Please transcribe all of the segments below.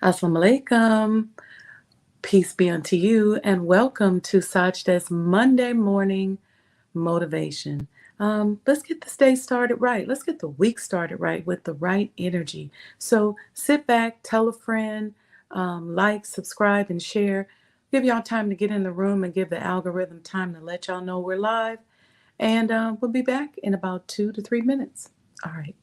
Assalamu alaikum. Peace be unto you, and welcome to Sajdah's Monday morning motivation. Let's get this day started right. Let's get the week started right with the right energy. So sit back, tell a friend, like, subscribe, and share. Give y'all time to get in the room and give the algorithm time to let y'all know we're live. And we'll be back in about 2 to 3 minutes. All right.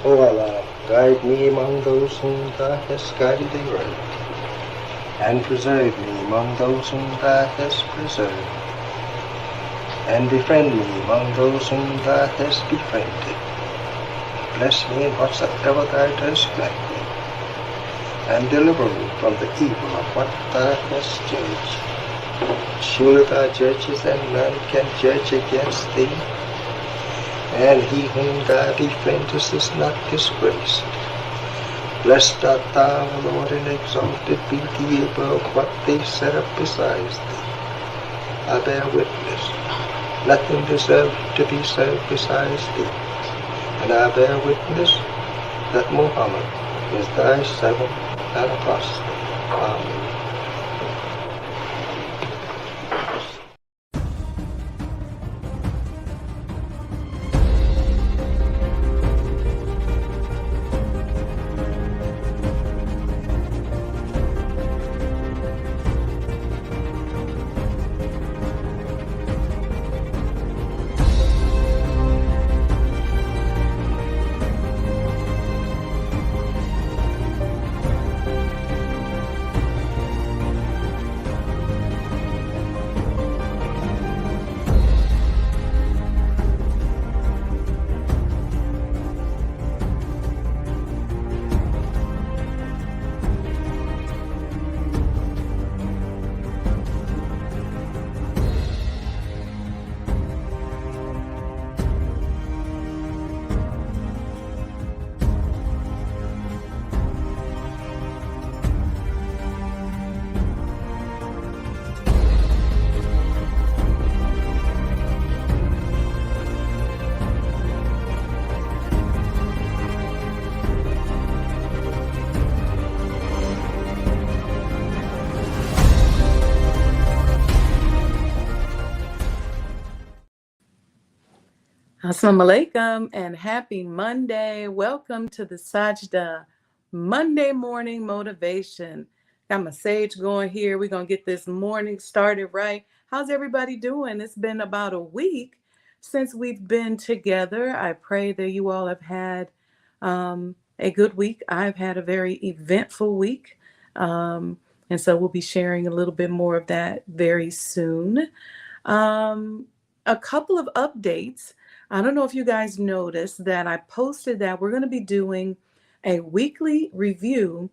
O Allah, guide me among those whom Thou hast guided thee right, and preserve me among those whom Thou hast preserved, and befriend me among those whom Thou hast befriended. Bless me in whatsoever Thou dost grant me, and deliver me from the evil of what Thou hast judged. Surely Thou judgest, and none can judge against Thee, and he whom Thou befriendest is not disgraced. Blessed art Thou, O Lord, and exalted be Thee above what they set up besides Thee. I bear witness, nothing deserves to be served besides Thee, and I bear witness that Muhammad is Thy servant and apostle. Amen. Assalamu alaikum and happy Monday. Welcome to the Sajdah Monday morning motivation. Got my sage going here. We're going to get this morning started right. How's everybody doing? It's been about a week since we've been together. I pray that you all have had a good week. I've had a very eventful week. And so we'll be sharing a little bit more of that very soon. Um, a couple of updates. I don't know if you guys noticed that I posted that we're going to be doing a weekly review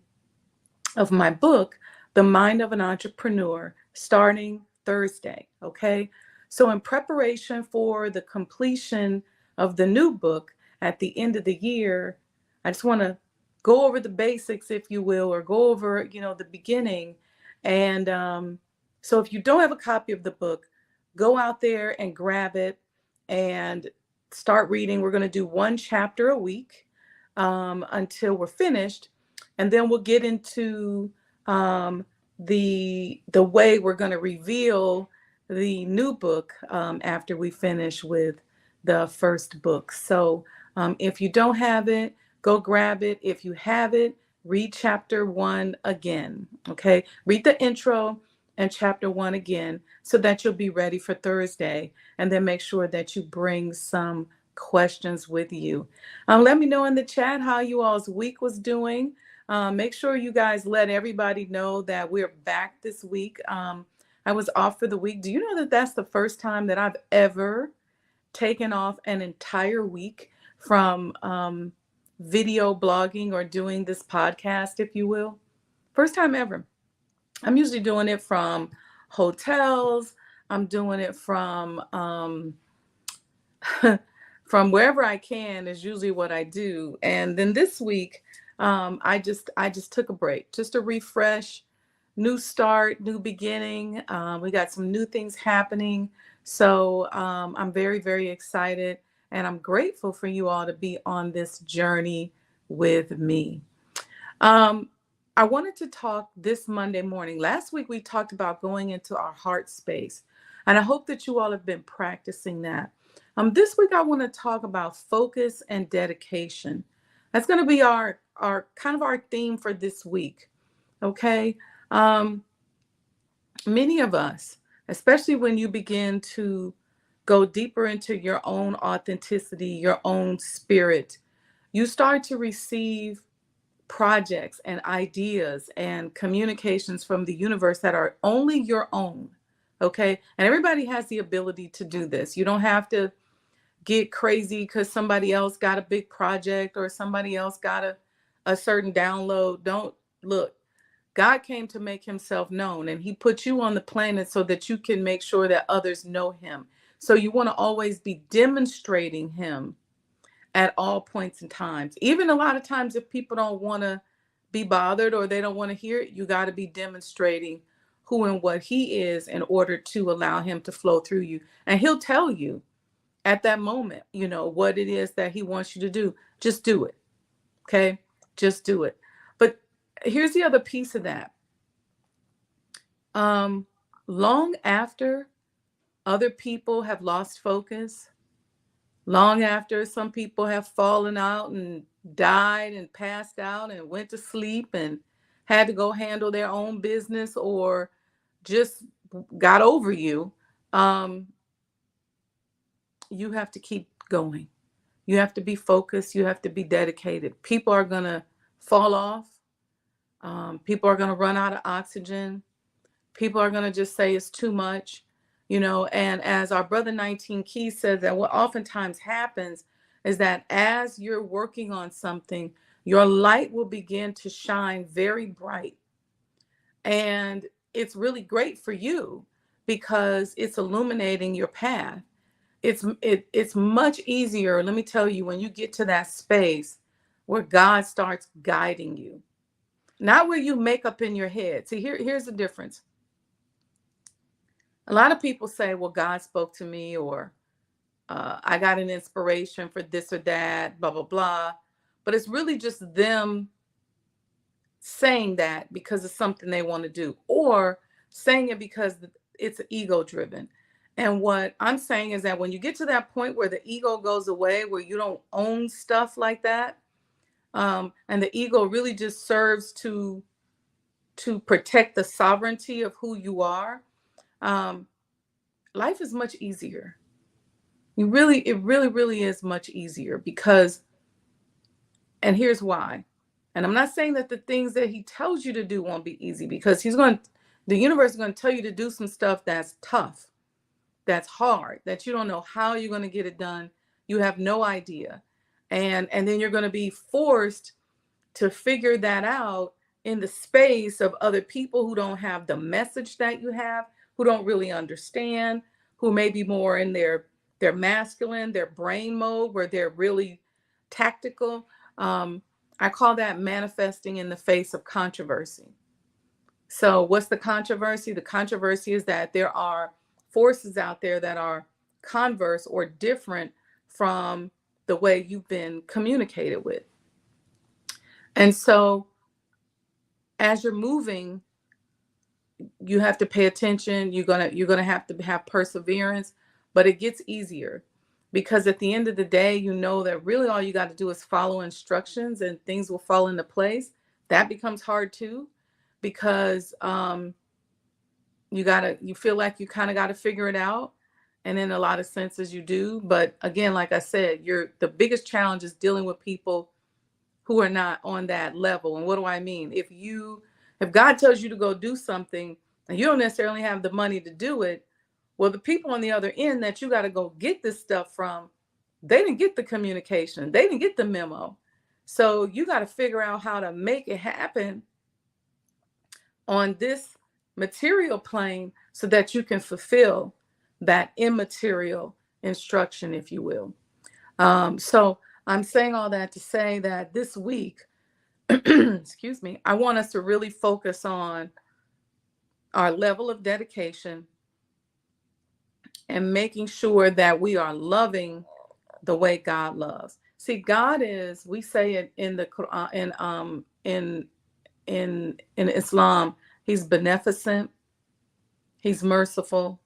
of my book, The Mind of an Entrepreneur, starting Thursday. Okay. So, in preparation for the completion of the new book at the end of the year, I just want to go over the basics, if you will, or go over, the beginning. And so, if you don't have a copy of the book, go out there and grab it and start reading. We're going to do one chapter a week until we're finished, and then we'll get into the way we're going to reveal the new book after we finish with the first book. So if you don't have it, go grab it. If you have it, read chapter 1 again. Okay, read the intro and chapter 1 again so that you'll be ready for Thursday, and then make sure that you bring some questions with you. Let me know in the chat how you all's week was doing. Make sure you guys let everybody know that we're back this week. I was off for the week. Do you know that that's the first time that I've ever taken off an entire week from video blogging or doing this podcast, if you will? First time ever. I'm usually doing it from hotels. I'm doing it from from wherever I can is usually what I do. And then this week, I just took a break, just a refresh, new start, new beginning. We got some new things happening. So I'm very, very excited, and I'm grateful for you all to be on this journey with me. I wanted to talk this Monday morning. Last week, we talked about going into our heart space, and I hope that you all have been practicing that. This week, I want to talk about focus and dedication. That's going to be our kind of our theme for this week. Okay. Many of us, especially when you begin to go deeper into your own authenticity, your own spirit, you start to receive projects and ideas and communications from the universe that are only your own. Okay. And everybody has the ability to do this. You don't have to get crazy because somebody else got a big project or somebody else got a certain download. Don't look. God came to make himself known, and he put you on the planet so that you can make sure that others know him. So you want to always be demonstrating him at all points and times. Even a lot of times, if people don't want to be bothered or they don't want to hear it, you got to be demonstrating who and what he is in order to allow him to flow through you. And he'll tell you at that moment, what it is that he wants you to do. Just do it. Okay. Just do it. But here's the other piece of that. Long after other people have lost focus, long after some people have fallen out and died and passed out and went to sleep and had to go handle their own business or just got over you, you have to keep going. You have to be focused. You have to be dedicated. People are going to fall off. People are going to run out of oxygen. People are going to just say it's too much, and as our brother 19 Keys said, that what oftentimes happens is that as you're working on something, your light will begin to shine very bright. And it's really great for you because it's illuminating your path. It's much easier, let me tell you, when you get to that space where God starts guiding you, not where you make up in your head. See, here's the difference. A lot of people say, well, God spoke to me, or I got an inspiration for this or that, blah, blah, blah. But it's really just them saying that because it's something they want to do, or saying it because it's ego driven. And what I'm saying is that when you get to that point where the ego goes away, where you don't own stuff like that, and the ego really just serves to protect the sovereignty of who you are, um, life is much easier. It really, really is much easier because, and here's why. And I'm not saying that the things that he tells you to do won't be easy, because the universe is going to tell you to do some stuff that's tough, that's hard, that you don't know how you're going to get it done. You have no idea. And then you're going to be forced to figure that out in the space of other people who don't have the message that you have, who don't really understand, who may be more in their masculine, their brain mode, where they're really tactical. Um, I call that manifesting in the face of controversy. So, what's the controversy? The controversy is that there are forces out there that are converse or different from the way you've been communicated with. And so, as you're moving, you have to pay attention. You're gonna have to have perseverance, but it gets easier because at the end of the day, you know that really all you got to do is follow instructions and things will fall into place. That becomes hard too, because you feel like you kind of got to figure it out, and in a lot of senses you do. But again, like I said, the biggest challenge is dealing with people who are not on that level. And what do I mean? If God tells you to go do something and you don't necessarily have the money to do it, well, the people on the other end that you got to go get this stuff from, they didn't get the communication, they didn't get the memo. So you got to figure out how to make it happen on this material plane so that you can fulfill that immaterial instruction, if you will. So I'm saying all that to say that this week, excuse me, I want us to really focus on our level of dedication and making sure that we are loving the way God loves. See, God is, we say it in the Quran, in Islam, he's beneficent, he's merciful.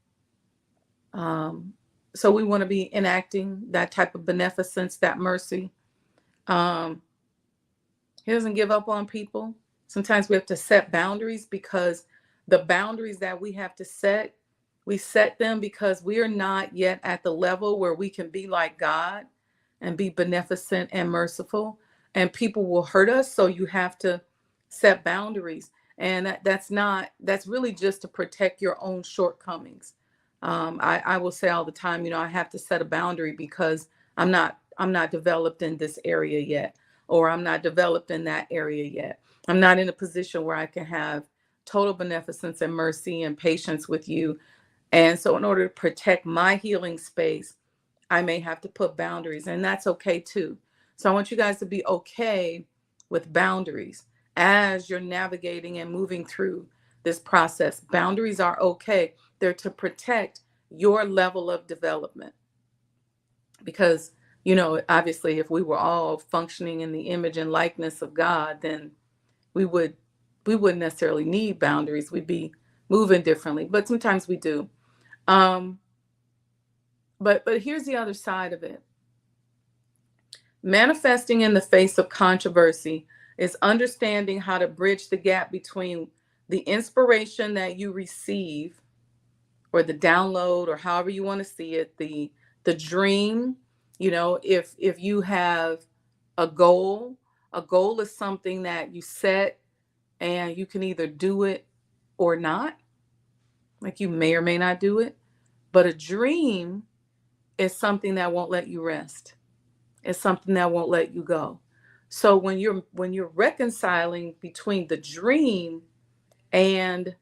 Um, so we want to be enacting that type of beneficence, that mercy. Um, He doesn't give up on people. Sometimes we have to set boundaries, because the boundaries that we have to set, we set them because we are not yet at the level where we can be like God and be beneficent and merciful. And people will hurt us. So you have to set boundaries. And that's really just to protect your own shortcomings. I will say all the time, I have to set a boundary because I'm not developed in this area yet, or I'm not developed in that area yet. I'm not in a position where I can have total beneficence and mercy and patience with you. And so, in order to protect my healing space, I may have to put boundaries, and that's okay too. So, I want you guys to be okay with boundaries as you're navigating and moving through this process. Boundaries are okay, they're to protect your level of development. Because obviously, if we were all functioning in the image and likeness of God, then we would we wouldn't necessarily need boundaries. We'd be moving differently, but sometimes we do. um but here's the other side of it. Manifesting in the face of controversy is understanding how to bridge the gap between the inspiration that you receive, or the download, or however you want to see it, the dream. If you have a goal, a goal is something that you set and you can either do it or not. Like, you may or may not do it. But a dream is something that won't let you rest. It's something that won't let you go. So when you're reconciling between the dream and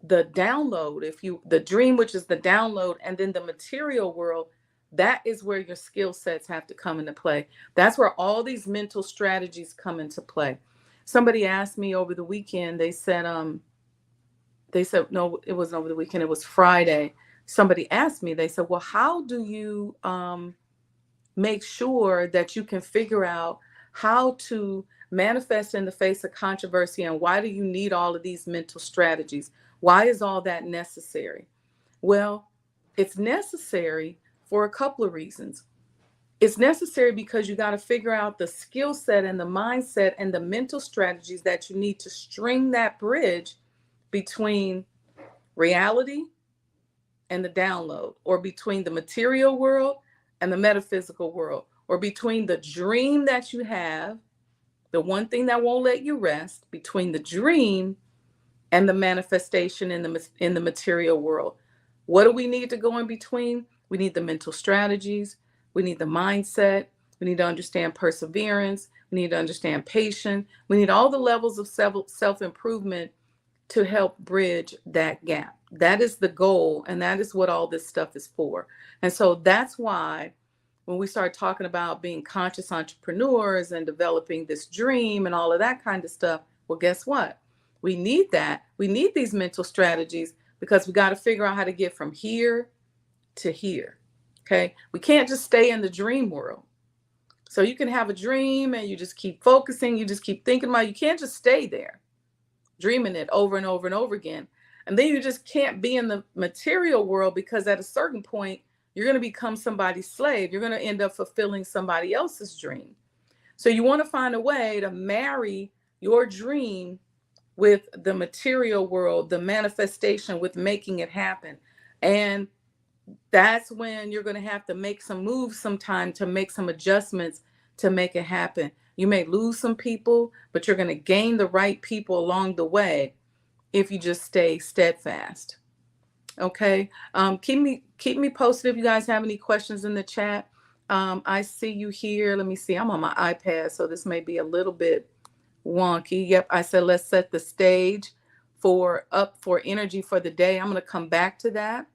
the download, the dream, which is the download, and then the material world, that is where your skill sets have to come into play. That's where all these mental strategies come into play. Somebody asked me over the weekend, they said no, it wasn't over the weekend, it was Friday. Somebody asked me, they said, well, how do you make sure that you can figure out how to manifest in the face of controversy, and why do you need all of these mental strategies? Why is all that necessary? Well, It's necessary for a couple of reasons. It's necessary because you got to figure out the skill set and the mindset and the mental strategies that you need to string that bridge between reality and the download, or between the material world and the metaphysical world, or between the dream that you have, the one thing that won't let you rest, between the dream and the manifestation in the material world. What do we need to go in between? We need the mental strategies, we need the mindset, we need to understand perseverance, we need to understand patience, we need all the levels of self-improvement to help bridge that gap. That is the goal, and that is what all this stuff is for. And so that's why when we start talking about being conscious entrepreneurs and developing this dream and all of that kind of stuff, well, guess what? We need that. We need these mental strategies because we got to figure out how to get from here to here. Okay. We can't just stay in the dream world. So you can have a dream and you just keep focusing, you just keep thinking about it. You can't just stay there dreaming it over and over and over again. And then you just can't be in the material world, because at a certain point, you're going to become somebody's slave. You're going to end up fulfilling somebody else's dream. So you want to find a way to marry your dream with the material world, the manifestation, with making it happen. And that's when you're going to have to make some moves sometime, to make some adjustments to make it happen. You may lose some people, but you're going to gain the right people along the way if you just stay steadfast. Okay. Keep me posted if you guys have any questions in the chat. I see you here. Let me see. I'm on my iPad, so this may be a little bit wonky. Yep. I said, let's set the stage for energy for the day. I'm going to come back to that.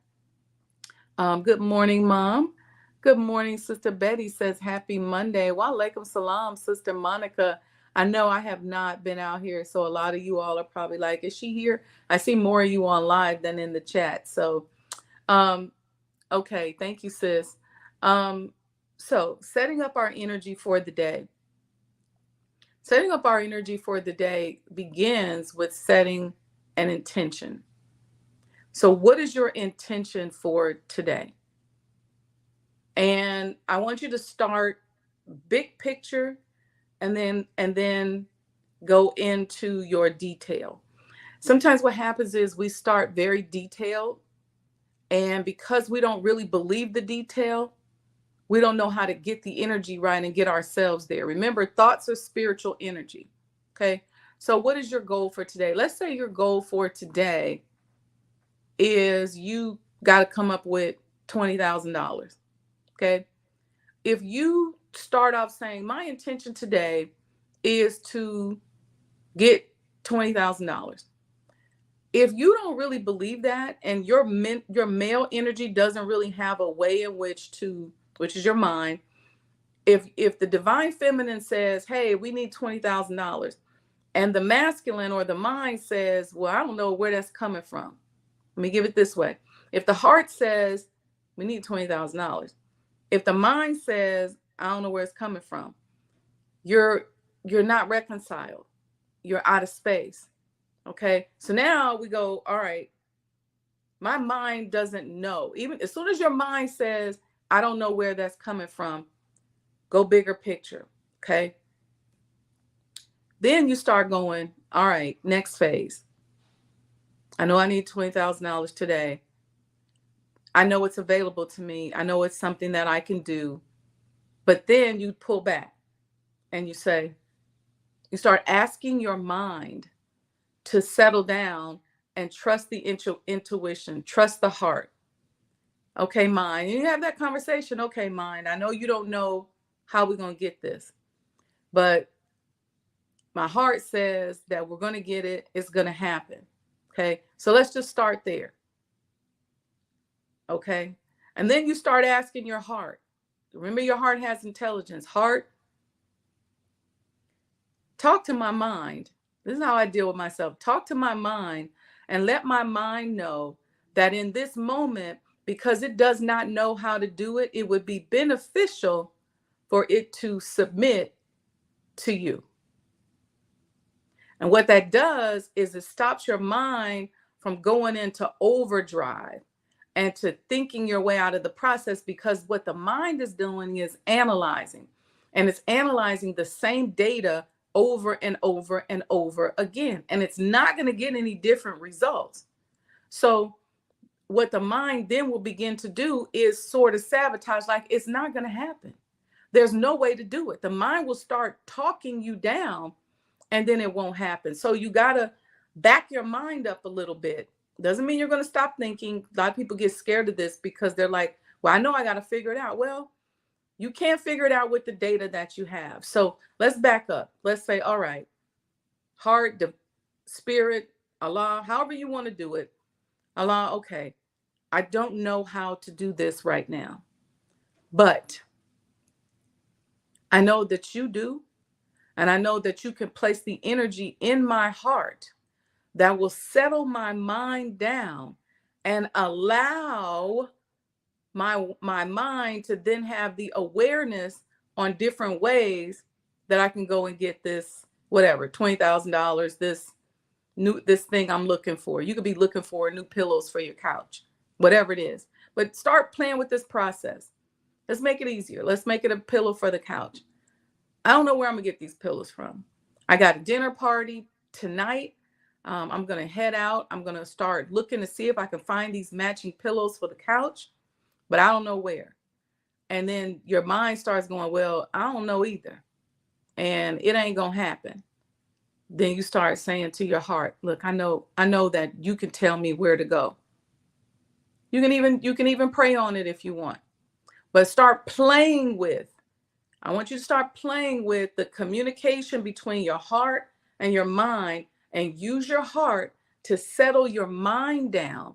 Good morning, Mom. Good morning, Sister Betty says happy Monday. Wa alaikum salam, Sister Monica. I know I have not been out here, so a lot of you all are probably like, is she here? I see more of you on live than in the chat. So, okay, thank you, sis. So setting up our energy for the day. Setting up our energy for the day begins with setting an intention. So what is your intention for today? And I want you to start big picture and then go into your detail. Sometimes what happens is we start very detailed, and because we don't really believe the detail, we don't know how to get the energy right and get ourselves there. Remember, thoughts are spiritual energy. Okay. So what is your goal for today? Let's say your goal for today is you got to come up with $20,000. Okay. If you start off saying, my intention today is to get $20,000. If you don't really believe that, and your male energy doesn't really have a way in which is your mind. If the divine feminine says, hey, we need $20,000, and the masculine or the mind says, well, I don't know where that's coming from. Let me give it this way. If the heart says we need $20,000, if the mind says, I don't know where it's coming from, you're not reconciled. You're out of space. Okay. So now we go, all right, my mind doesn't know. Even as soon as your mind says, I don't know where that's coming from, go bigger picture. Okay. Then you start going, all right, next phase. I know I need $20,000 today. I know it's available to me. I know it's something that I can do. But then you pull back and you say, you start asking your mind to settle down and trust the intuition, trust the heart. Okay, mind. And you have that conversation. Okay, mind, I know you don't know how we're going to get this, but my heart says that we're going to get it. It's going to happen. Okay. So let's just start there. Okay. And then you start asking your heart. Remember, your heart has intelligence. Heart, talk to my mind. This is how I deal with myself. Talk to my mind and let my mind know that in this moment, because it does not know how to do it, it would be beneficial for it to submit to you. And what that does is it stops your mind from going into overdrive and to thinking your way out of the process, because what the mind is doing is analyzing, and it's analyzing the same data over and over and over again, and it's not going to get any different results. So what the mind then will begin to do is sort of sabotage, like it's not going to happen. There's no way to do it. The mind will start talking you down, and then it won't happen. So you got to back your mind up a little bit. Doesn't mean you're going to stop thinking. A lot of people get scared of this because they're like, well, I know I got to figure it out. Well, you can't figure it out with the data that you have. So let's back up. Let's say, all right, heart, the spirit, Allah, however you want to do it. Allah, okay, I don't know how to do this right now, but I know that you do. And I know that you can place the energy in my heart that will settle my mind down and allow my mind to then have the awareness on different ways that I can go and get this, whatever, $20,000, this thing I'm looking for. You could be looking for new pillows for your couch, whatever it is. But start playing with this process. Let's make it easier. Let's make it a pillow for the couch. I don't know where I'm gonna get these pillows from. I got a dinner party tonight. I'm gonna head out. I'm gonna start looking to see if I can find these matching pillows for the couch, but I don't know where. And then your mind starts going, well, I don't know either, and it ain't gonna happen. Then you start saying to your heart, look, I know that you can tell me where to go. You can even pray on it if you want, but start playing with. I want you to start playing with the communication between your heart and your mind, and use your heart to settle your mind down.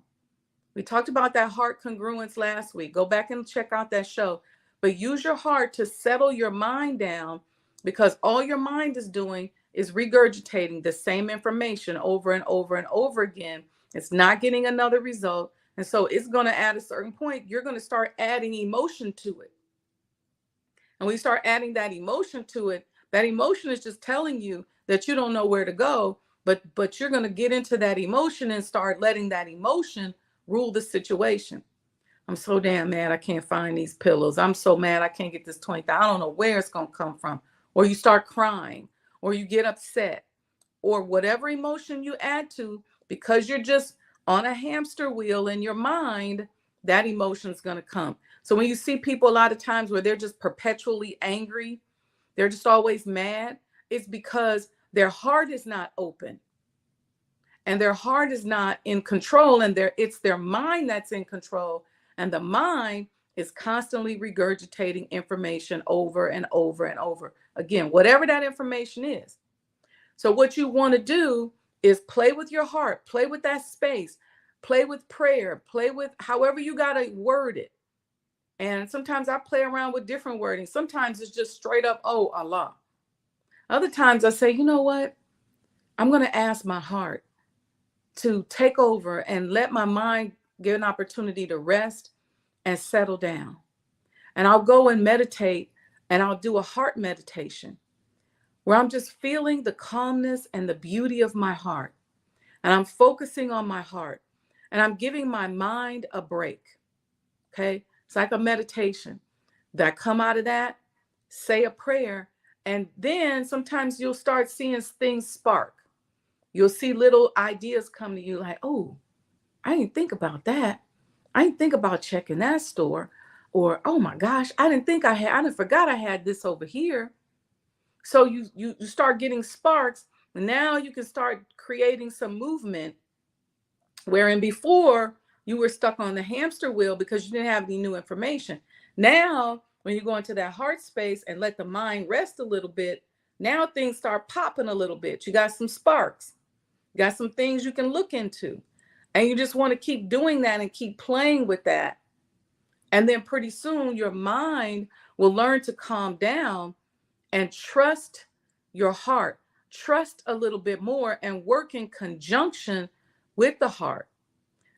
We talked about that heart congruence last week. Go back and check out that show. But use your heart to settle your mind down, because all your mind is doing is regurgitating the same information over and over and over again. It's not getting another result. And so it's going to, at a certain point, you're going to start adding emotion to it. And when you start adding that emotion to it, that emotion is just telling you that you don't know where to go, but you're going to get into that emotion and start letting that emotion rule the situation. I'm so damn mad I can't find these pillows. I'm so mad I can't get this 20. I don't know where it's going to come from. Or you start crying, or you get upset, or whatever emotion you add to, because you're just on a hamster wheel in your mind, that emotion is going to come. So when you see people a lot of times where they're just perpetually angry, they're just always mad, it's because their heart is not open, and their heart is not in control, and it's their mind that's in control, and the mind is constantly regurgitating information over and over and over again, whatever that information is. So what you want to do is play with your heart, play with that space, play with prayer, play with however you got to word it. And sometimes I play around with different wording. Sometimes it's just straight up, oh, Allah. Other times I say, you know what? I'm going to ask my heart to take over and let my mind get an opportunity to rest and settle down. And I'll go and meditate, and I'll do a heart meditation where I'm just feeling the calmness and the beauty of my heart. And I'm focusing on my heart, and I'm giving my mind a break. Okay. It's like a meditation that come out of that, say a prayer, and then sometimes you'll start seeing things spark. You'll see little ideas come to you like, oh, I didn't think about that. I didn't think about checking that store. Or, oh my gosh, I didn't forgot I had this over here. So you start getting sparks, and now you can start creating some movement, wherein before you were stuck on the hamster wheel because you didn't have any new information. Now, when you go into that heart space and let the mind rest a little bit, now things start popping a little bit. You got some sparks, you got some things you can look into, and you just want to keep doing that and keep playing with that. And then pretty soon your mind will learn to calm down and trust your heart, trust a little bit more, and work in conjunction with the heart.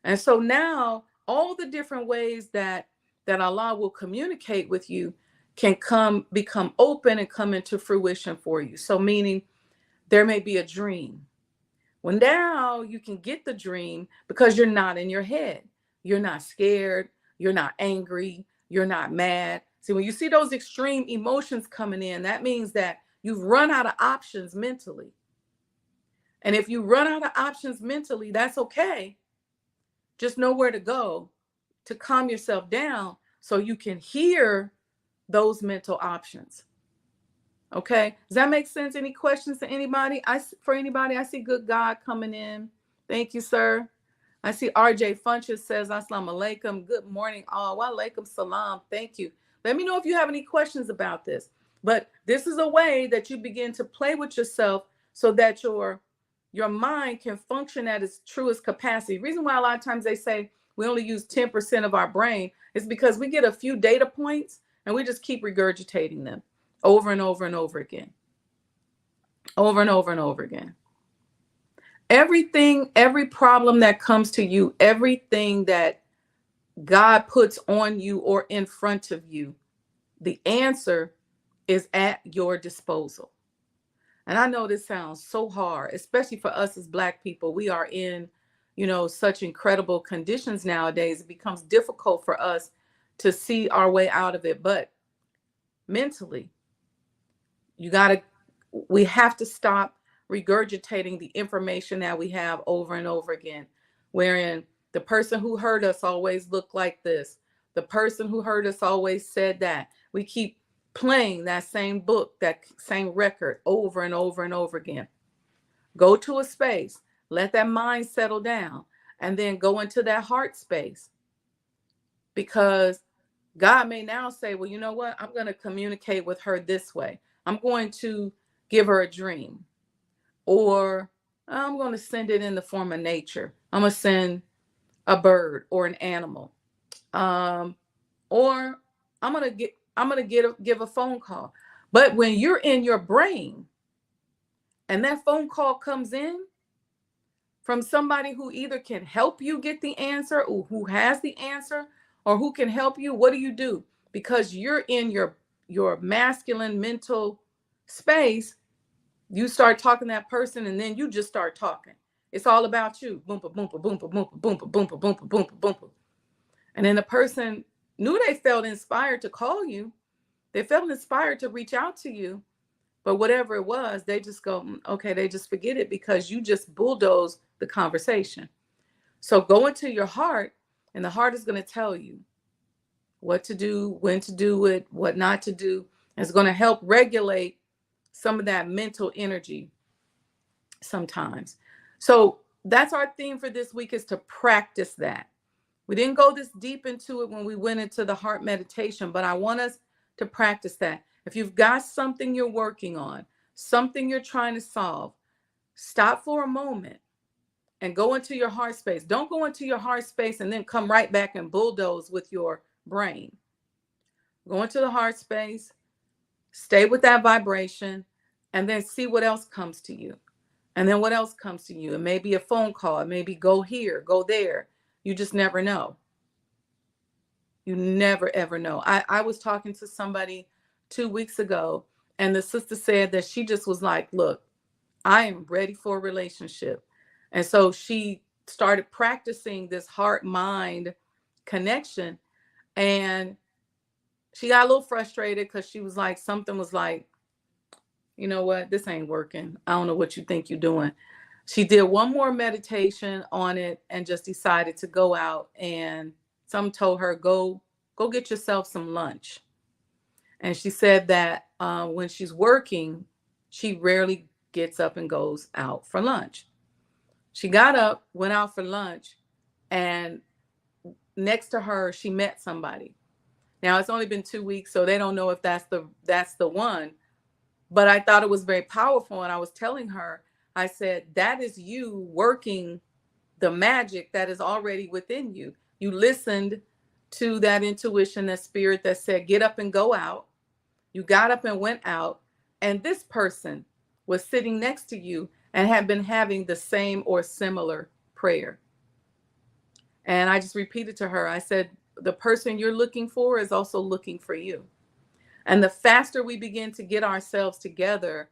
And so now all the different ways that Allah will communicate with you can become open and come into fruition for you. So meaning there may be a dream. Well, now you can get the dream because you're not in your head. You're not scared. You're not angry. You're not mad. See, when you see those extreme emotions coming in, that means that you've run out of options mentally. And if you run out of options mentally, that's okay. Just know where to go to calm yourself down so you can hear those mental options. Okay. Does that make sense? Any questions to anybody? For anybody, I see good God coming in. Thank you, sir. I see RJ Funches says, Assalamu alaikum. Good morning, all. Wa alaikum salam. Thank you. Let me know if you have any questions about this. But this is a way that you begin to play with yourself so that your mind can function at its truest capacity. The reason why a lot of times they say we only use 10% of our brain is because we get a few data points and we just keep regurgitating them over and over and over again. Over and over and over again. Everything, every problem that comes to you, everything that God puts on you or in front of you, the answer is at your disposal. And I know this sounds so hard, especially for us as Black people. We are in, such incredible conditions nowadays. It becomes difficult for us to see our way out of it. But mentally, we have to stop regurgitating the information that we have over and over again, wherein the person who hurt us always looked like this. The person who hurt us always said that. We keep playing that same book, that same record over and over and over again. Go to a space, let that mind settle down, and then go into that heart space. Because God may now say, well, you know what? I'm going to communicate with her this way. I'm going to give her a dream, or I'm going to send it in the form of nature. I'm going to send a bird or an animal, or I'm going to give a phone call. But when you're in your brain and that phone call comes in from somebody who either can help you get the answer, or who has the answer, or who can help you, what do? Because you're in your masculine mental space, you start talking to that person, and then you just start talking. It's all about you. Boompa, boompa, boompa, boompa, boompa, boompa, boompa, boompa, boompa. And then the person knew they felt inspired to call you. They felt inspired to reach out to you. But whatever it was, they just go, okay, they just forget it because you just bulldozed the conversation. So go into your heart, and the heart is going to tell you what to do, when to do it, what not to do. It's going to help regulate some of that mental energy sometimes. So that's our theme for this week, is to practice that. We didn't go this deep into it when we went into the heart meditation, but I want us to practice that. If you've got something you're working on, something you're trying to solve, stop for a moment and go into your heart space. Don't go into your heart space and then come right back and bulldoze with your brain. Go into the heart space, stay with that vibration, and then see what else comes to you. And then what else comes to you? It may be a phone call. It may be go here, go there. You just never know. You never, ever know. I was talking to somebody 2 weeks ago, and the sister said that she just was like, look, I am ready for a relationship. And so she started practicing this heart-mind connection, and she got a little frustrated because she was like, something was like, you know what, this ain't working. I don't know what you think you're doing. She did one more meditation on it and just decided to go out, and some told her, go get yourself some lunch. And she said that when she's working, she rarely gets up and goes out for lunch. She got up, went out for lunch, and next to her, she met somebody. Now, it's only been 2 weeks, so they don't know if that's the one. But I thought it was very powerful. And I was telling her, I said, that is you working the magic that is already within you. You listened to that intuition, that spirit that said, get up and go out. You got up and went out. And this person was sitting next to you and had been having the same or similar prayer. And I just repeated to her, I said, the person you're looking for is also looking for you. And the faster we begin to get ourselves together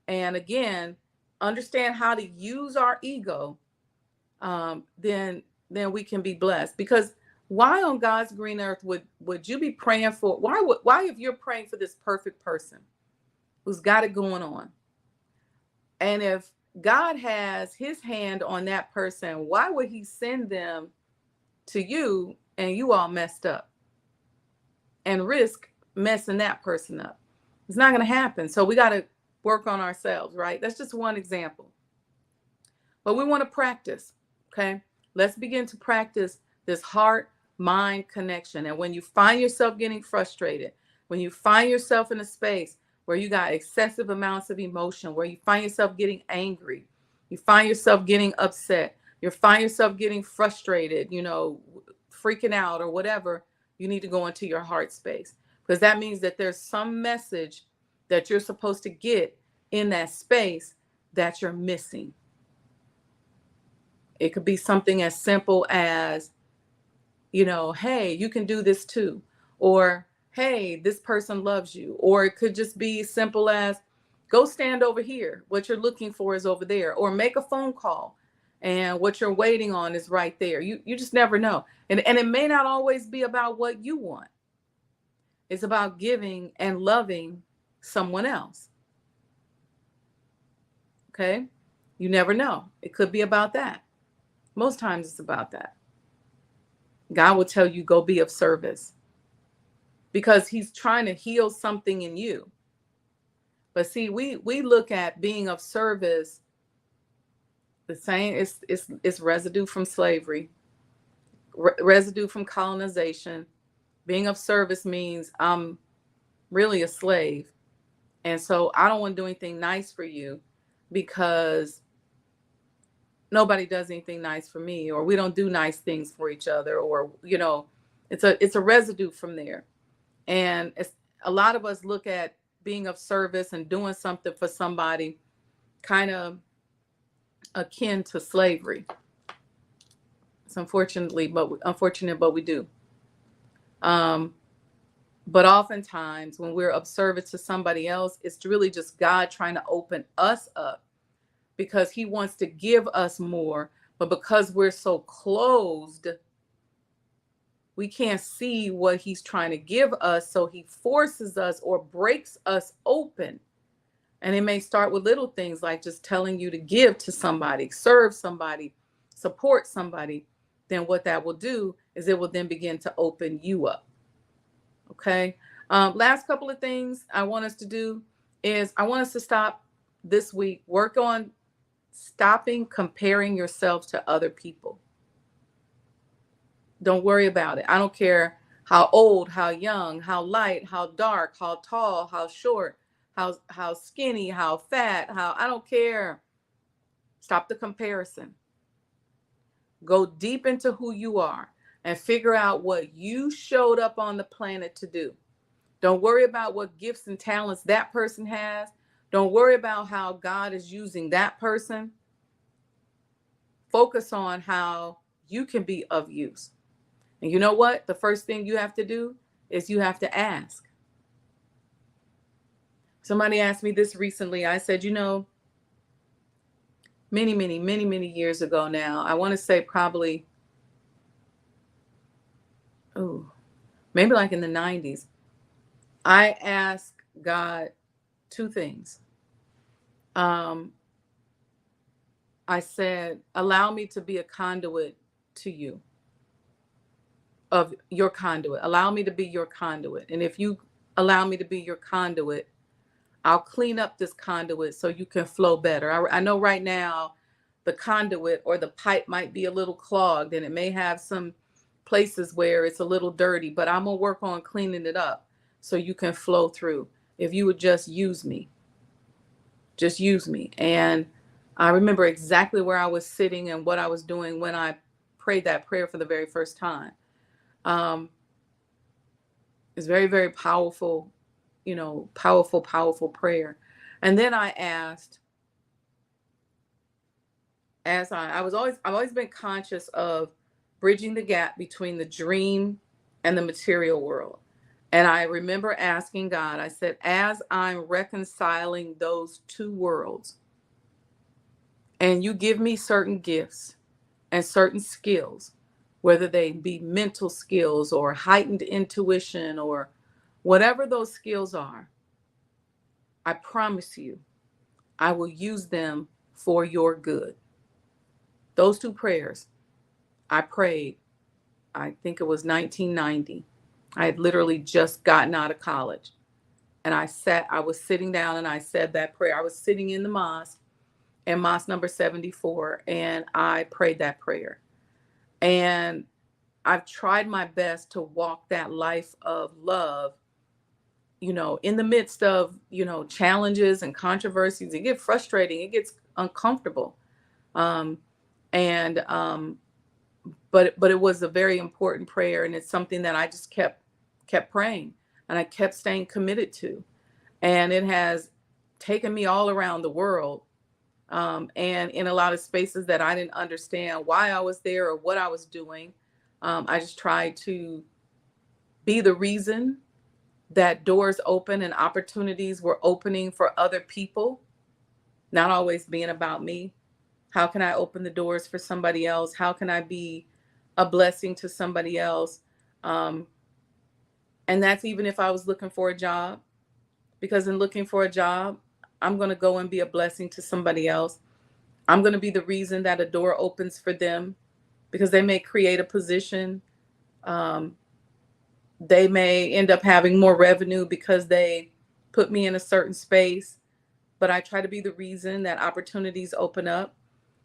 and, again, understand how to use our ego, then we can be blessed. Because Why on God's green earth would you be praying for? Why if you're praying for this perfect person who's got it going on, and if God has his hand on that person, why would he send them to you and you all messed up and risk messing that person up? It's not going to happen. So we got to work on ourselves, right? That's just one example. But we want to practice, okay? Let's begin to practice this heart mind connection. And when you find yourself getting frustrated, when you find yourself in a space where you got excessive amounts of emotion, where you find yourself getting angry, you find yourself getting upset, you find yourself getting frustrated, freaking out or whatever, you need to go into your heart space, because that means that there's some message that you're supposed to get in that space that you're missing. It could be something as simple as, hey, you can do this too. Or, hey, this person loves you. Or it could just be simple as, go stand over here. What you're looking for is over there. Or make a phone call and what you're waiting on is right there. You just never know. And it may not always be about what you want. It's about giving and loving someone else. Okay? You never know. It could be about that. Most times it's about that. God will tell you, go be of service, because he's trying to heal something in you. But see, we look at being of service the same. It's residue from slavery, residue from colonization. Being of service means I'm really a slave. And so I don't want to do anything nice for you because nobody does anything nice for me, or we don't do nice things for each other, or it's a residue from there. And a lot of us look at being of service and doing something for somebody kind of akin to slavery. It's unfortunate, but we do. But oftentimes when we're of service to somebody else, it's really just God trying to open us up, because he wants to give us more. But because we're so closed, we can't see what he's trying to give us. So he forces us or breaks us open. And it may start with little things like just telling you to give to somebody, serve somebody, support somebody. Then what that will do is it will then begin to open you up. Okay. Last couple of things I want us to do is I want us to stop this week, work on stopping comparing yourself to other people. Don't worry about it. I don't care how old, how young, how light, how dark, how tall, how short, how skinny, how fat, I don't care. Stop the comparison. Go deep into who you are and figure out what you showed up on the planet to do. Don't worry about what gifts and talents that person has. Don't worry about how God is using that person. Focus on how you can be of use. And you know what? The first thing you have to do is you have to ask. Somebody asked me this recently. I said, many years ago now, I want to say probably, maybe like in the 90s, I asked God two things. I said, allow me to be a conduit to you, of your conduit. Allow me to be your conduit. And if you allow me to be your conduit, I'll clean up this conduit so you can flow better. I know right now the conduit or the pipe might be a little clogged and it may have some places where it's a little dirty, but I'm going to work on cleaning it up so you can flow through. If you would just use me. Just use me. And I remember exactly where I was sitting and what I was doing when I prayed that prayer for the very first time. It's very, very powerful, powerful prayer. And then I asked, I've always been conscious of bridging the gap between the dream and the material world. And I remember asking God, I said, as I'm reconciling those two worlds, and you give me certain gifts and certain skills, whether they be mental skills or heightened intuition or whatever those skills are, I promise you, I will use them for your good. Those two prayers I prayed, I think it was 1990. I had literally just gotten out of college. And I was sitting down and I said that prayer. I was sitting in the mosque, in mosque number 74, and I prayed that prayer. And I've tried my best to walk that life of love, in the midst of, challenges and controversies. It gets frustrating, it gets uncomfortable. Um, and but it was a very important prayer, and it's something that I just kept praying, and I kept staying committed to, and it has taken me all around the world, and in a lot of spaces that I didn't understand why I was there or what I was doing. I just tried to be the reason that doors open and opportunities were opening for other people, not always being about me. How can I open the doors for somebody else? How can I be a blessing to somebody else? Um, and that's even if I was looking for a job, because in looking for a job, I'm going to go and be a blessing to somebody else. I'm going to be the reason that a door opens for them, because they may create a position. Um, they may end up having more revenue because they put me in a certain space, but I try to be the reason that opportunities open up.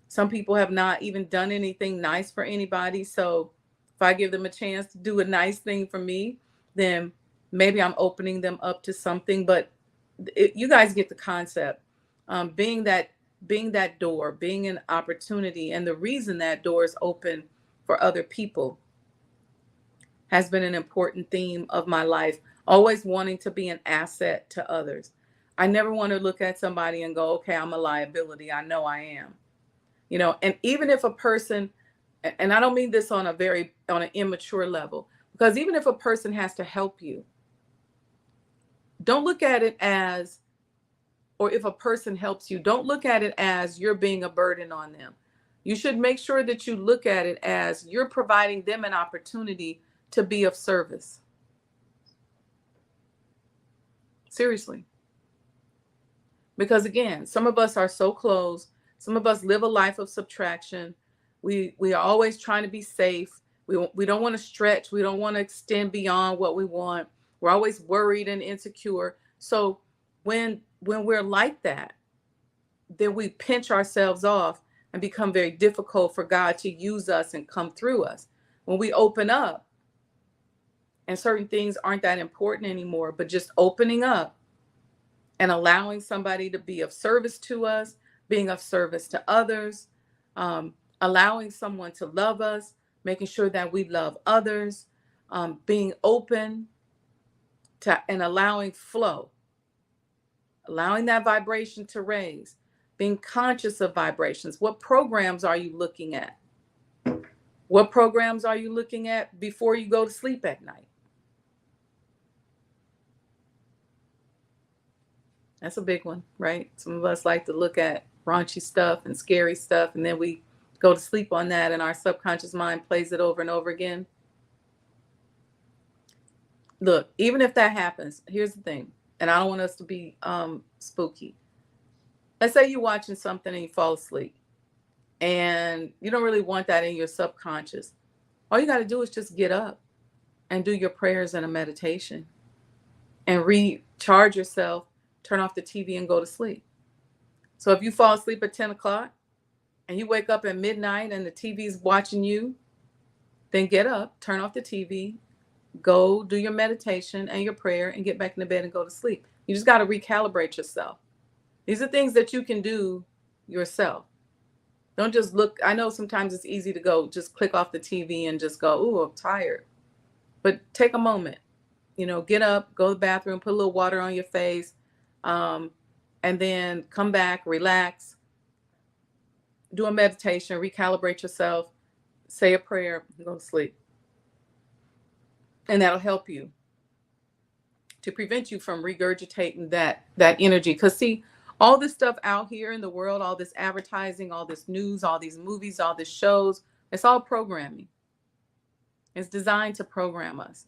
Some people have not even done anything nice for anybody. So if I give them a chance to do a nice thing for me, then maybe I'm opening them up to something. But you guys get the concept. Being that door, being an opportunity, and the reason that doors open for other people has been an important theme of my life. Always wanting to be an asset to others. I never want to look at somebody and go, okay, I'm a liability. I know I am. And even if a person, and I don't mean this on an immature level, because even if a person has to help you, don't look at it as, or if a person helps you, don't look at it as you're being a burden on them. You should make sure that you look at it as you're providing them an opportunity to be of service. Seriously. Because again, some of us are so close. Some of us live a life of subtraction. We are always trying to be safe. We don't want to stretch. We don't want to extend beyond what we want. We're always worried and insecure. So when we're like that, then we pinch ourselves off and become very difficult for God to use us and come through us. When we open up and certain things aren't that important anymore, but just opening up and allowing somebody to be of service to us, being of service to others, allowing someone to love us, making sure that we love others, being open to and allowing flow, allowing that vibration to raise, being conscious of vibrations. What programs are you looking at? What programs are you looking at before you go to sleep at night? That's a big one, right? Some of us like to look at raunchy stuff and scary stuff, and then we go to sleep on that, and our subconscious mind plays it over and over again. Look, even if that happens, here's the thing, and I don't want us to be spooky. Let's say you're watching something and you fall asleep, and you don't really want that in your subconscious. All you got to do is just get up and do your prayers and a meditation and recharge yourself, turn off the TV and go to sleep. So if you fall asleep at 10 o'clock and you wake up at midnight and the TV's watching you, then get up, turn off the TV, go do your meditation and your prayer and get back in the bed and go to sleep. You just got to recalibrate yourself. These are things that you can do yourself. Don't just look. I know sometimes it's easy to go just click off the TV and just go, "Ooh, I'm tired." But take a moment, get up, go to the bathroom, put a little water on your face, and then come back, relax, do a meditation, recalibrate yourself, say a prayer, and go to sleep. And that'll help you to prevent you from regurgitating that energy. Because see, all this stuff out here in the world, all this advertising, all this news, all these movies, all these shows, it's all programming. It's designed to program us.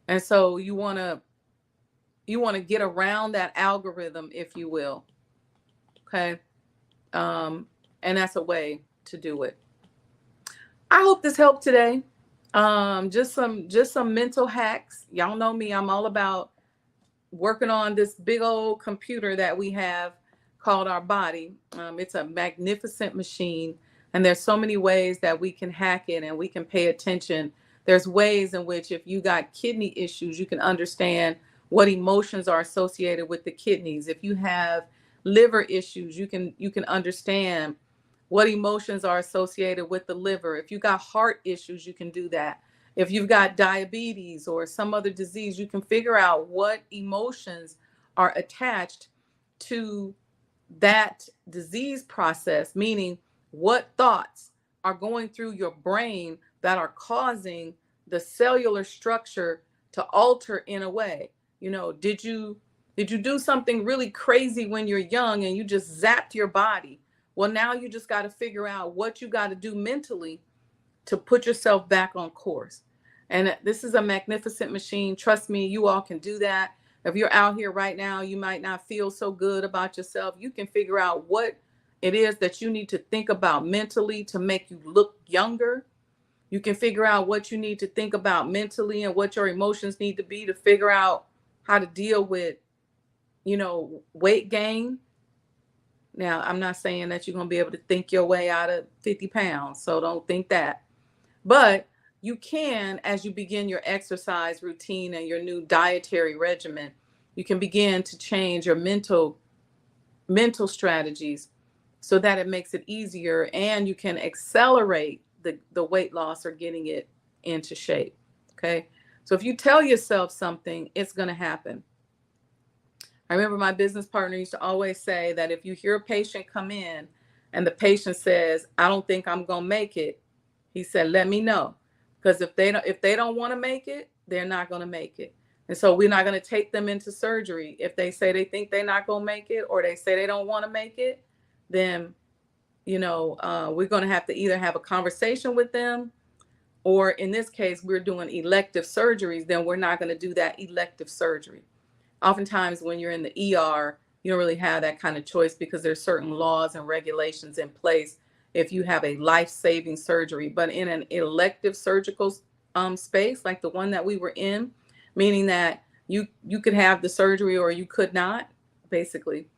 And so you want to get around that algorithm, if you will. Okay. Um, and that's a way to do it. I hope this helped today. Just some mental hacks. Y'all know me. I'm all about working on this big old computer that we have called our body. It's a magnificent machine, and there's so many ways that we can hack it and we can pay attention. There's ways in which, if you got kidney issues, you can understand what emotions are associated with the kidneys. If you have liver issues, you can understand what emotions are associated with the liver. If you got heart issues, you can do that. If you've got diabetes or some other disease, you can figure out what emotions are attached to that disease process, meaning what thoughts are going through your brain that are causing the cellular structure to alter in a way. Did you do something really crazy when you're young and you just zapped your body? Well, now you just got to figure out what you got to do mentally to put yourself back on course. And this is a magnificent machine. Trust me, you all can do that. If you're out here right now, you might not feel so good about yourself. You can figure out what it is that you need to think about mentally to make you look younger. You can figure out what you need to think about mentally and what your emotions need to be to figure out how to deal with, weight gain. Now, I'm not saying that you're going to be able to think your way out of 50 pounds, so don't think that. But you can, as you begin your exercise routine and your new dietary regimen, you can begin to change your mental strategies so that it makes it easier and you can accelerate the weight loss or getting it into shape. Okay. So if you tell yourself something, it's going to happen. I remember my business partner used to always say that if you hear a patient come in and the patient says, I don't think I'm going to make it, he said, let me know. Because if they don't want to make it, they're not going to make it. And so we're not going to take them into surgery. If they say they think they're not going to make it or they say they don't want to make it, then, we're going to have to either have a conversation with them, or in this case, we're doing elective surgeries, then we're not going to do that elective surgery. Oftentimes when you're in the ER, you don't really have that kind of choice because there's certain laws and regulations in place if you have a life-saving surgery. But in an elective surgical space, like the one that we were in, meaning that you could have the surgery or you could not, basically,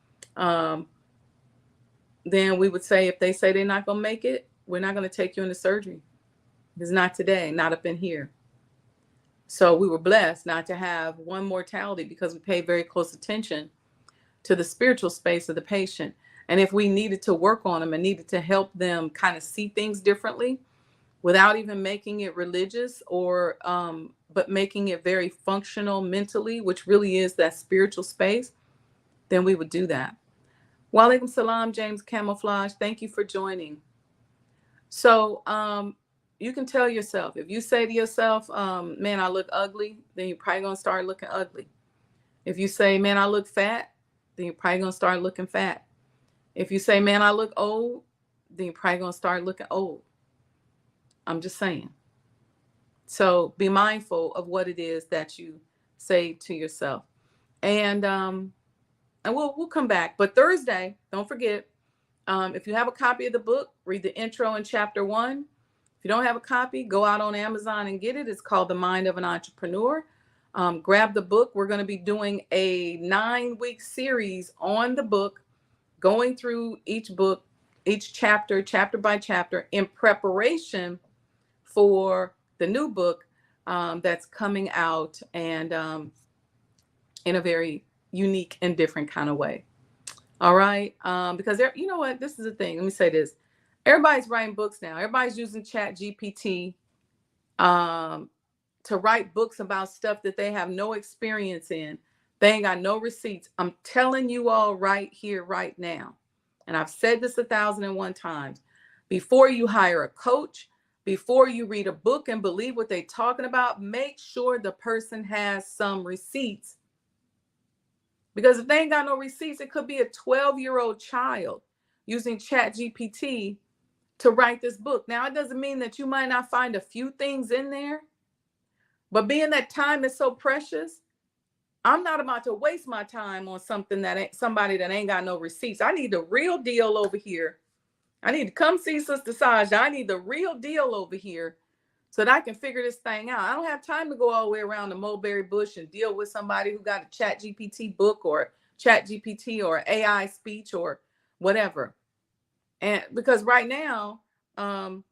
then we would say, if they say they're not going to make it, we're not going to take you into surgery. It's not today, not up in here. So we were blessed not to have one mortality because we paid very close attention to the spiritual space of the patient. And if we needed to work on them and needed to help them kind of see things differently without even making it religious or, but making it very functional mentally, which really is that spiritual space, then we would do that. Walaikum salam, James Camouflage. Thank you for joining. So, you can tell yourself, if you say to yourself, man, I look ugly, then you're probably going to start looking ugly. If you say, man, I look fat, then you're probably going to start looking fat. If you say, man, I look old, then you're probably going to start looking old. I'm just saying. So be mindful of what it is that you say to yourself. And we'll come back. But Thursday, don't forget, if you have a copy of the book, read the intro in chapter 1. If you don't have a copy, go out on Amazon and get it. It's called The Mind of an Entrepreneur. Grab the book. We're going to be doing a 9-week series on the book, going through each book, each chapter by chapter, in preparation for the new book that's coming out, and in a very unique and different kind of way. All right. Because you know what? This is the thing. Let me say this. Everybody's writing books now. Everybody's using Chat GPT to write books about stuff that they have no experience in. They ain't got no receipts. I'm telling you all right here, right now. And I've said this 1,001 times. Before you hire a coach, before you read a book and believe what they're talking about, make sure the person has some receipts. Because if they ain't got no receipts, it could be a 12-year-old child using Chat GPT to write this book. Now, it doesn't mean that you might not find a few things in there, But being that time is so precious, I'm not about to waste my time on something that ain't somebody that ain't got no receipts. I need the real deal over here. I need to come see Sister Sajdah. I need the real deal over here so that I can figure this thing out. I don't have time to go all the way around the mulberry bush and deal with somebody who got a chat GPT book or chat GPT or AI speech or whatever. And because right now, the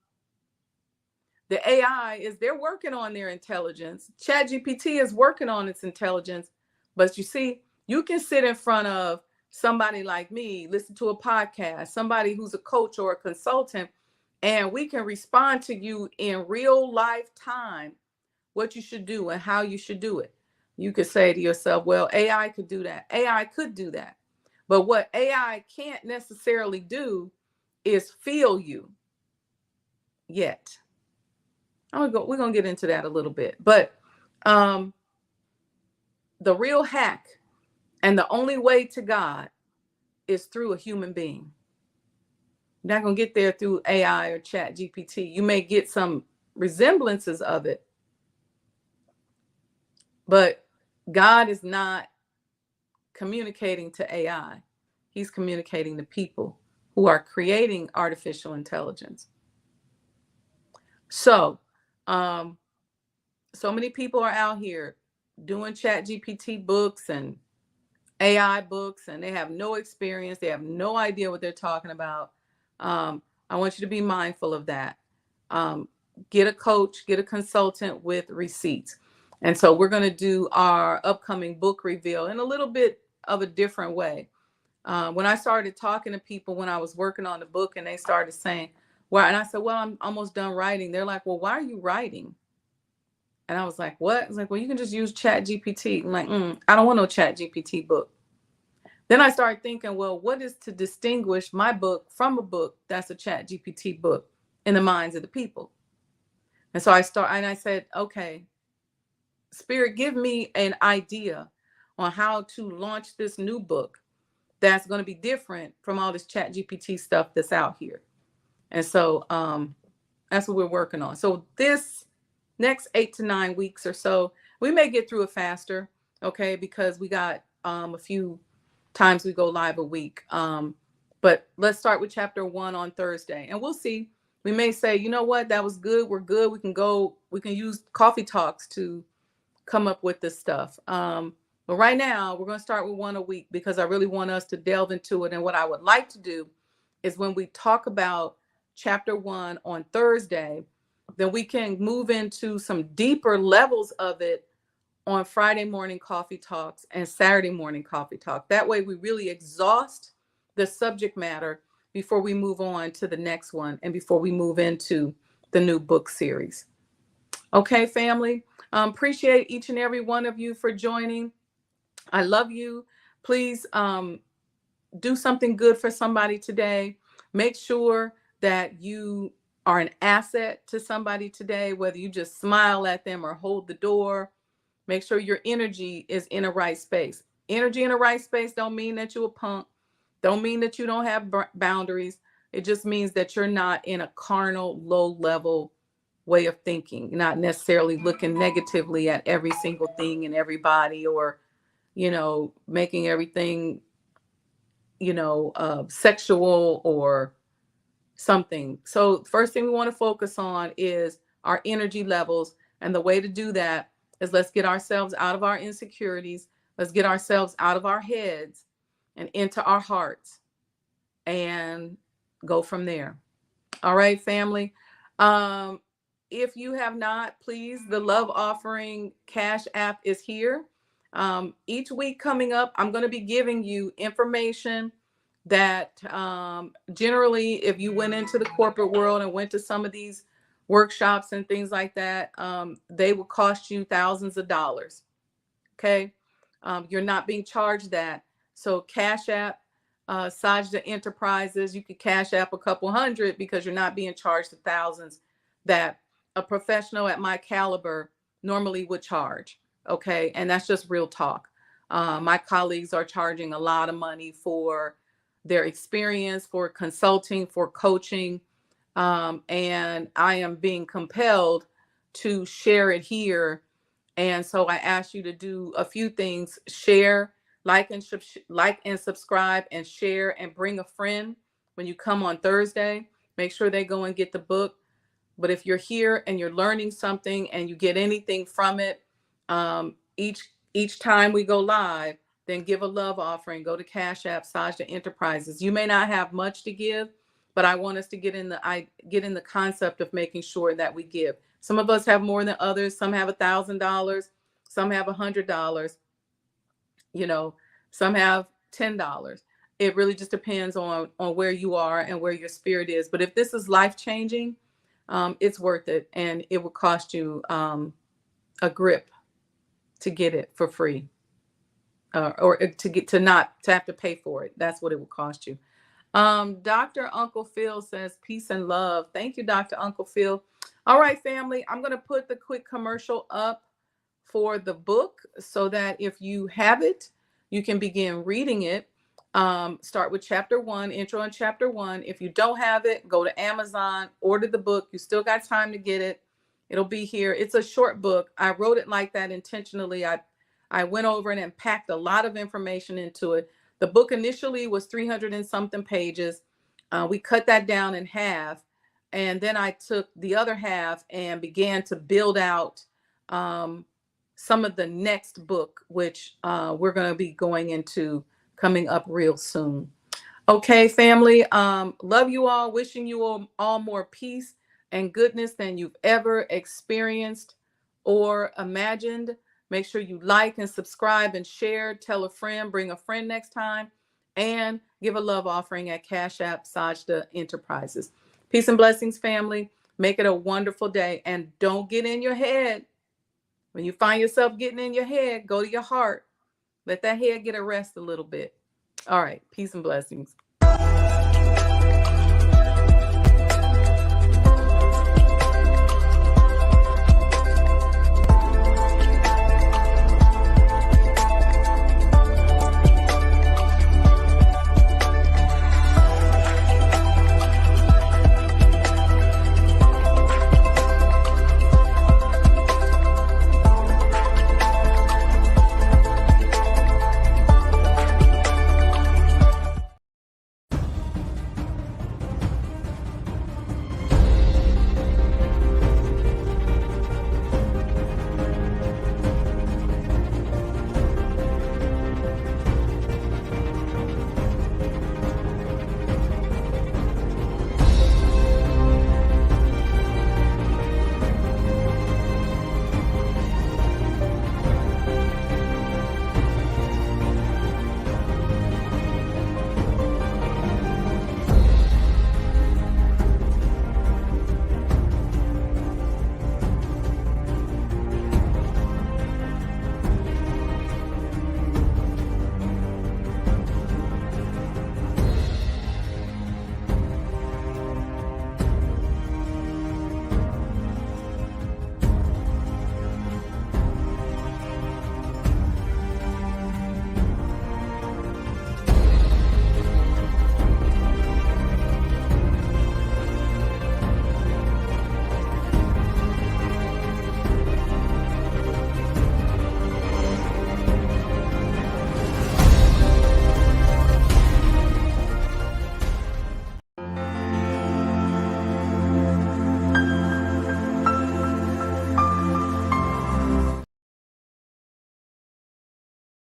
AI they're working on their intelligence. Chat GPT is working on its intelligence. But you see, you can sit in front of somebody like me, listen to a podcast, somebody who's a coach or a consultant, and we can respond to you in real life time what you should do and how you should do it. You could say to yourself, well, AI could do that. AI could do that. But what AI can't necessarily do is feel you yet. We're going to get into that a little bit. But the real hack and the only way to God is through a human being. You're not going to get there through AI or chat GPT. You may get some resemblances of it, but God is not communicating to AI. He's communicating to people who are creating artificial intelligence. So many people are out here doing chat GPT books and AI books, and they have no experience. They have no idea what they're talking about. I want you to be mindful of that. Get a coach, get a consultant with receipts. And so we're going to do our upcoming book reveal in a little bit of a different way. When I started talking to people when I was working on the book and they started saying, well, and I said, well, I'm almost done writing. They're like, well, why are you writing? And I was like, what? I was like, well, you can just use chat GPT. I'm like, I don't want no chat GPT book. Then I started thinking, well, what is to distinguish my book from a book that's a chat GPT book in the minds of the people? And so I said, okay, Spirit, give me an idea on how to launch this new book that's going to be different from all this chat GPT stuff that's out here. And so that's what we're working on. So this next 8 to 9 weeks or so, we may get through it faster, okay, because we got a few times we go live a week. But let's start with chapter 1 on Thursday, and we'll see. We may say, you know what, that was good. We're good. We can use coffee talks to come up with this stuff. But right now we're going to start with 1 a week because I really want us to delve into it. And what I would like to do is when we talk about chapter 1 on Thursday, then we can move into some deeper levels of it on Friday morning coffee talks and Saturday morning coffee talk. That way we really exhaust the subject matter before we move on to the next one and before we move into the new book series. Okay, family. Appreciate each and every one of you for joining. I love you. Please do something good for somebody today. Make sure that you are an asset to somebody today, whether you just smile at them or hold the door. Make sure your energy is in a right space. Energy in a right space don't mean that you're a punk. Don't mean that you don't have boundaries. It just means that you're not in a carnal, low-level way of thinking. You're not necessarily looking negatively at every single thing and everybody, or, making everything, sexual or something. So first thing we want to focus on is our energy levels. And the way to do that is let's get ourselves out of our insecurities. Let's get ourselves out of our heads and into our hearts and go from there. All right, family. If you have not, please, the love offering Cash App is here. Each week coming up, I'm going to be giving you information that generally, if you went into the corporate world and went to some of these workshops and things like that, they will cost you thousands of dollars. Okay. You're not being charged that. So Cash App, Sajdah Enterprises, you could Cash App a couple hundred because you're not being charged the thousands that a professional at my caliber normally would charge. Okay. And that's just real talk. My colleagues are charging a lot of money for their experience, for consulting, for coaching. And I am being compelled to share it here And so I ask you to do a few things: share, like and subscribe, and share, and bring a friend when you come on Thursday. Make sure they go and get the book. But if you're here and you're learning something and you get anything from it, each time we go live, then give a love offering. Go to Cash App, Sajdah Enterprises. You may not have much to give, but I want us to get in the concept of making sure that we give. Some of us have more than others. Some have $1,000. Some have $100. You know, some have $10. It really just depends on where you are and where your spirit is. But if this is life changing, it's worth it, and it will cost you a grip to get it for free, or to not to have to pay for it. That's what it will cost you. Dr. Uncle Phil says peace and love. Thank you, Dr. Uncle Phil. All right, family, I'm going to put the quick commercial up for the book so that if you have it, you can begin reading it. Start with chapter 1, intro in chapter 1. If you don't have it, go to Amazon, order the book. You still got time to get it. It'll be here. It's a short book. I wrote it like that intentionally. I went over it and packed a lot of information into it. The book initially was 300 and something pages. We cut that down in half. And then I took the other half and began to build out some of the next book, which we're going to be going into coming up real soon. Okay, family. Love you all. Wishing you all more peace and goodness than you've ever experienced or imagined. Make sure you like and subscribe and share. Tell a friend, bring a friend next time, and give a love offering at Cash App, Sajdah Enterprises. Peace and blessings, family. Make it a wonderful day. And don't get in your head. When you find yourself getting in your head, go to your heart. Let that head get a rest a little bit. All right. Peace and blessings.